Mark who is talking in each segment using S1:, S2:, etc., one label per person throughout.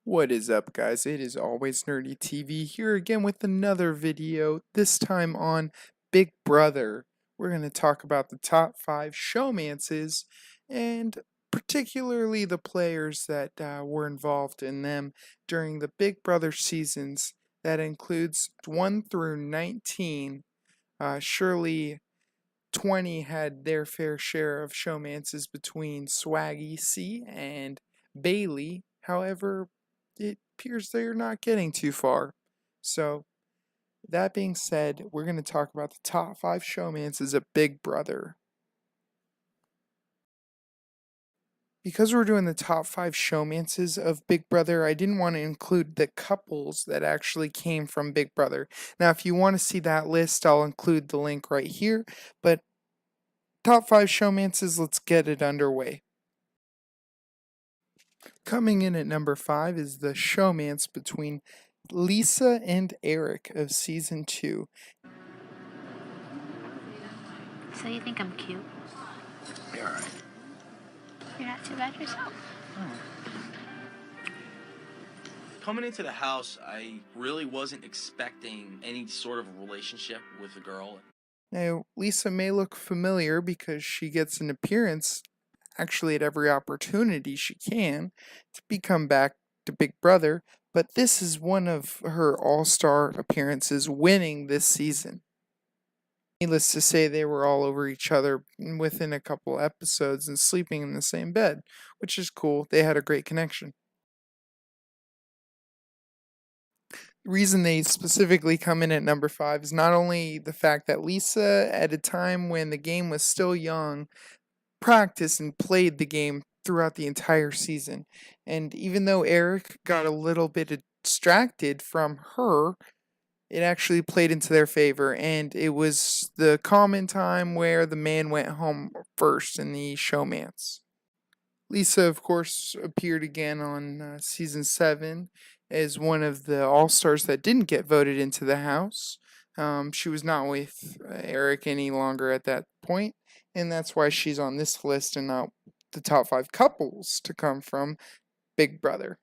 S1: What is up, guys? It is always Nerdy TV here again with another video, this time on Big Brother. We're going to talk about the top 5 showmances and particularly the players that were involved in them during the Big Brother seasons. That includes 1 through 19. Surely 20 had their fair share of showmances between Swaggy C and Bailey. However, it appears they're not getting too far. So, that being said, we're going to talk about the top 5 showmances of Big Brother. Because we're doing the top 5 showmances of Big Brother, I didn't want to include the couples that actually came from Big Brother. Now, if you want to see that list, I'll include the link right here. But top 5 showmances, let's get it underway. Coming in at number 5 is the showmance between Lisa and Eric of season 2.
S2: So you think I'm cute?
S3: You're alright.
S2: You're not too bad yourself.
S3: Coming into the house, I really wasn't expecting any sort of relationship with the girl.
S1: Now, Lisa may look familiar because she gets an appearance actually at every opportunity she can to become back to Big Brother, but this is one of her all-star appearances winning this season. Needless to say, they were all over each other within a couple episodes and sleeping in the same bed, which is cool. They had a great connection. The reason they specifically come in at number 5 is not only the fact that Lisa, at a time when the game was still young, practiced and played the game throughout the entire season. And even though Eric got a little bit distracted from her, it actually played into their favor, and it was the common time where the man went home first in the showmance. Lisa, of course, appeared again on season 7 as one of the all-stars that didn't get voted into the house. She was not with Eric any longer at that point, and that's why she's on this list and not the top 5 couples to come from Big Brother.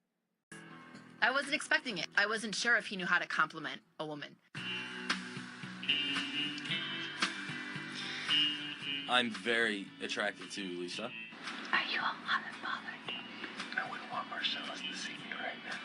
S4: I wasn't expecting it. I wasn't sure if he knew how to compliment a woman.
S3: I'm very attracted to Lisa.
S2: Are you a hot and bothered?
S5: I wouldn't want Marcellus to see me right now.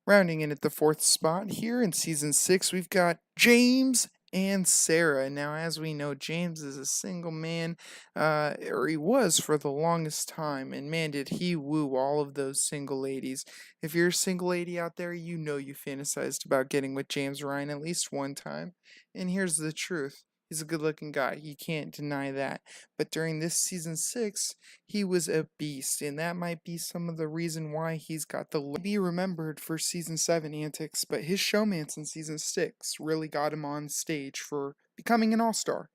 S1: Rounding in at the 4th spot here in season 6, we've got James and Sarah. Now, as we know, James is a single man, or he was for the longest time, and man, did he woo all of those single ladies. If you're a single lady out there, you know you fantasized about getting with James Ryan at least one time. And here's the truth. He's a good-looking guy. You can't deny that. But during this season 6, he was a beast, and that might be some of the reason why he's got the be remembered for season 7 antics. But his showmance in season 6 really got him on stage for becoming an all-star.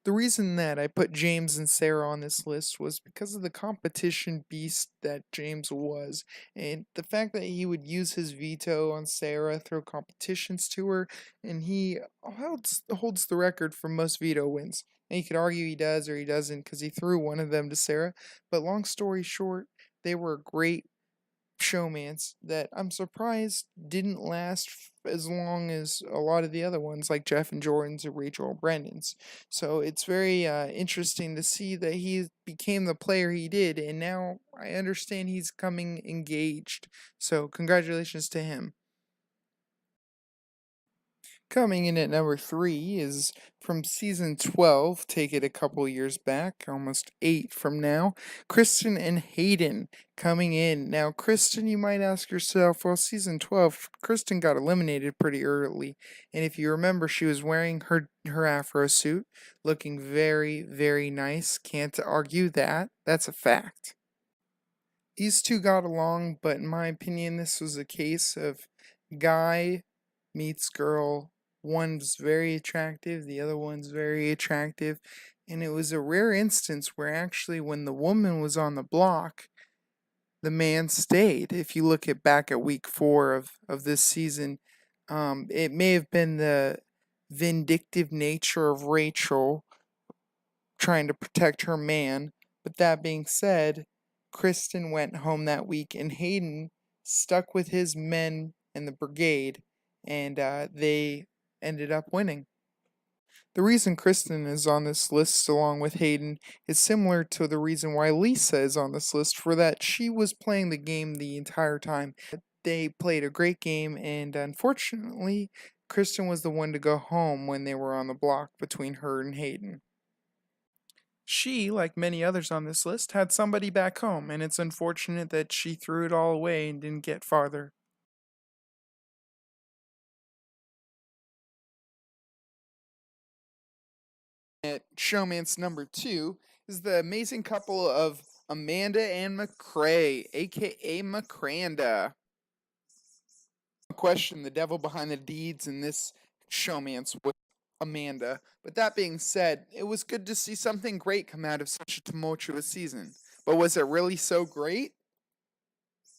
S1: The reason that I put James and Sarah on this list was because of the competition beast that James was, and the fact that he would use his veto on Sarah, throw competitions to her, and he holds the record for most veto wins. And you could argue he does or he doesn't because he threw one of them to Sarah, but long story short, they were a great showmance that I'm surprised didn't last as long as a lot of the other ones like Jeff and Jordan's or Rachel and Brendan's. So it's very interesting to see that he became the player he did, and now I understand he's coming engaged. So congratulations to him. Coming in at number 3 is from season 12, take it a couple years back, almost 8 from now, Kristen and Hayden coming in. Now, Kristen, you might ask yourself, well, season 12, Kristen got eliminated pretty early, and if you remember, she was wearing her afro suit, looking very, very nice. Can't argue that. That's a fact. These two got along, but in my opinion, this was a case of guy meets girl. One's very attractive, the other one's very attractive, and it was a rare instance where actually when the woman was on the block, the man stayed. If you look back at week 4 of this season, it may have been the vindictive nature of Rachel trying to protect her man, but that being said, Kristen went home that week, and Hayden stuck with his men and the brigade, and they ended up winning. The reason Kristen is on this list along with Hayden is similar to the reason why Lisa is on this list, for that she was playing the game the entire time. They played a great game, and unfortunately, Kristen was the one to go home when they were on the block between her and Hayden. She, like many others on this list, had somebody back home, and it's unfortunate that she threw it all away and didn't get farther. At Showmance number 2 is the amazing couple of Amanda and MacRay, aka Macranda. No question, the devil behind the deeds in this Showmance was Amanda. But that being said, it was good to see something great come out of such a tumultuous season. But was it really so great?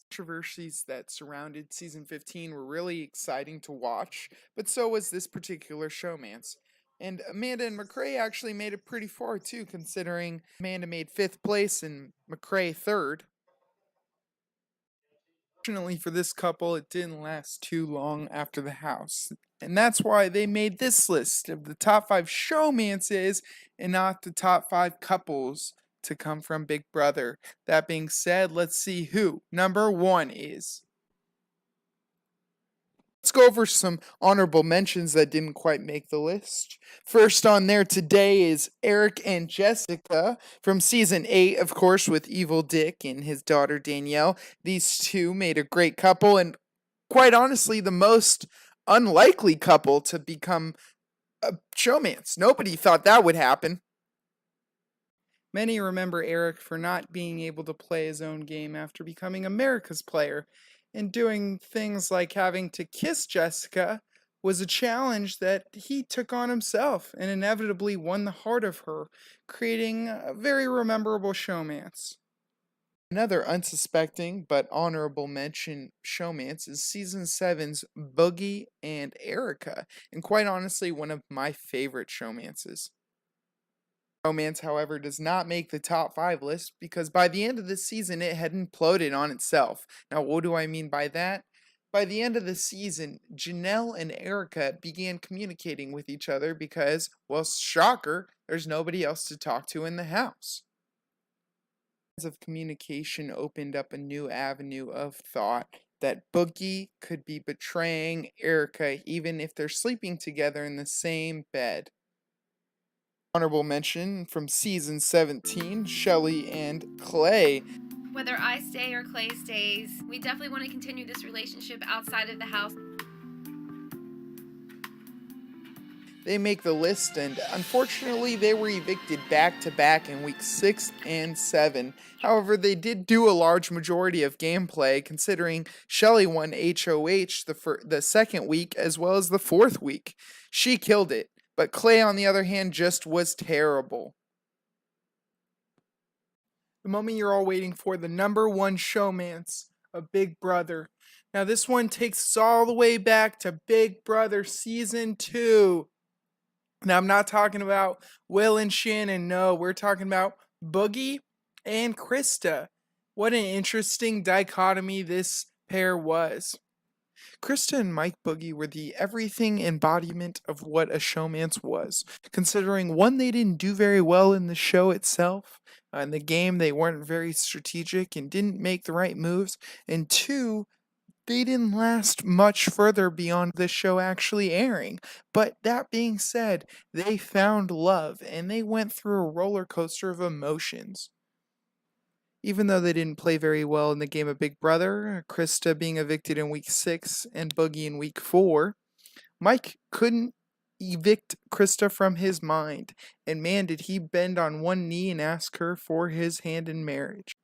S1: Controversies that surrounded season 15 were really exciting to watch, but so was this particular showmance. And Amanda and MacRay actually made it pretty far too, considering Amanda made 5th place and MacRay 3rd. Fortunately for this couple, it didn't last too long after the house. And that's why they made this list of the top 5 showmances and not the top 5 couples to come from Big Brother. That being said, let's see who number 1 is. Let's go over some honorable mentions that didn't quite make the list. First on there today is Eric and Jessica from season 8, of course, with Evil Dick and his daughter Danielle. These two made a great couple, and quite honestly, the most unlikely couple to become a showmance. Nobody thought that would happen. Many remember Eric for not being able to play his own game after becoming America's player, and doing things like having to kiss Jessica was a challenge that he took on himself and inevitably won the heart of her, creating a very rememberable showmance. Another unsuspecting but honorable mention showmance is season 7's Boogie and Erica, and quite honestly, one of my favorite showmances. Romance, however, does not make the top 5 list because by the end of the season it had imploded on itself. Now, what do I mean by that? By the end of the season, Janelle and Erica began communicating with each other because, well, shocker, there's nobody else to talk to in the house. Of communication opened up a new avenue of thought that Boogie could be betraying Erica even if they're sleeping together in the same bed. Honorable mention from season 17, Shelly and Clay.
S6: Whether I stay or Clay stays, we definitely want to continue this relationship outside of the house.
S1: They make the list, and unfortunately, they were evicted back to back in week 6 and 7. However, they did do a large majority of gameplay, considering Shelly won HOH the second week as well as the 4th week. She killed it, but Clay, on the other hand, just was terrible. The moment you're all waiting for, the number 1 showmance of Big Brother. Now, this one takes us all the way back to Big Brother Season 2. Now, I'm not talking about Will and Shannon, no, we're talking about Boogie and Krista. What an interesting dichotomy this pair was. Krista and Mike Boogie were the everything embodiment of what a showmance was, considering one, they didn't do very well in the show itself. In the game, they weren't very strategic and didn't make the right moves, and 2, they didn't last much further beyond the show actually airing. But that being said, they found love and they went through a roller coaster of emotions. Even though they didn't play very well in the game of Big Brother, Krista being evicted in week 6 and Boogie in week 4, Mike couldn't evict Krista from his mind, and man, did he bend on one knee and ask her for his hand in marriage.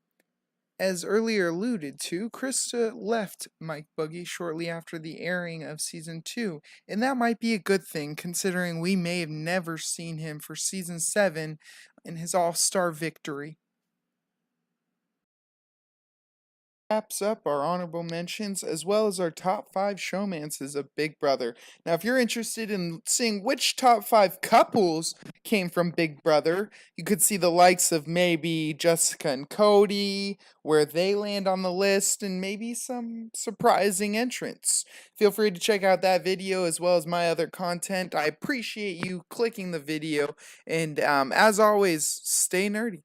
S1: As earlier alluded to, Krista left Mike Boogie shortly after the airing of season 2, and that might be a good thing considering we may have never seen him for season 7 in his all-star victory. Wraps up our honorable mentions as well as our top 5 showmances of Big Brother. Now, if you're interested in seeing which top 5 couples came from Big Brother, you could see the likes of maybe Jessica and Cody, where they land on the list, and maybe some surprising entrants. Feel free to check out that video as well as my other content. I appreciate you clicking the video, and as always, stay nerdy.